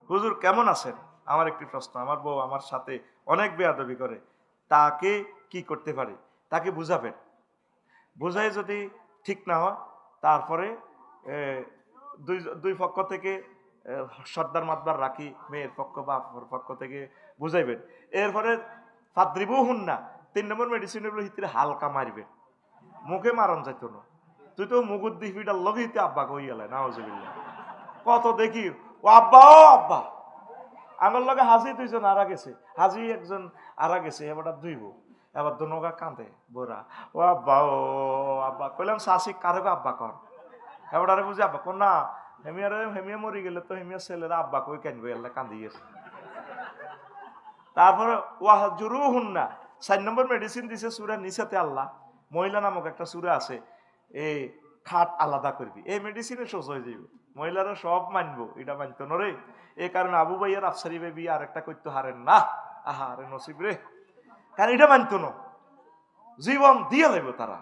হুজুর কেমন আছেন? আমার একটি প্রশ্ন, আমার বউ আমার সাথে অনেক বেয়াদবি করে, তাকে কি করতে পারি? তাকে বুঝাবেন, বুঝাই যদি ঠিক না হয় তারপরে দুই দুই পক্ষ থেকে সর্দার মাতবার রাখি, মেয়ের পক্ষ বা পক্ষ থেকে বুঝাইবেন। এরপরে ফাদ্রিবু হুন না 3 নম্বর মেডিসিনের ভিতরে হালকা মারবেন, মুখে মারণ যাইতো না। তুই তো মুগুদ্দি ফিটার লগেইতে আব্বা কই গেলে নাউজুবিল্লাহ। কত দেখি ও আব্বা, ও আব্বা, আমার লগে হাজি দুইজন আরা গেছে, হাজি একজন আরা গেছে, এবার দুইব, এবার দুনগা কাঁদে বোরা, ও আব্বা, ও আব্বা কইলাম শাসি কারে আব্বা কর, এবার আরে বুঝি আব্বা কর না, হেমিয়া মরি গেলে তো হেমিয়া ছেলেরা আব্বা কই কানবে, এল্লা কান্দি গেছে। তারপরে ওয়াহ জুরু হুন না 4 নম্বর মেডিসিন দিছে সূরা নিসাতে আল্লাহ, মহিলা নামক একটা সূরা আছে, এই খাট আলাদা করবি, এই মেডিসিনে সোজ হয়ে যাবে। মহিলারা সব মানবো, এটা মানতো না রে। এই কারণে আবু ভাইয়ার আফসারি বেবি আর একটা করতে হারেন না, আহা রে নসিব রে, কারণ এটা মানতো না, জীবন দিয়ে লাগবে তারা।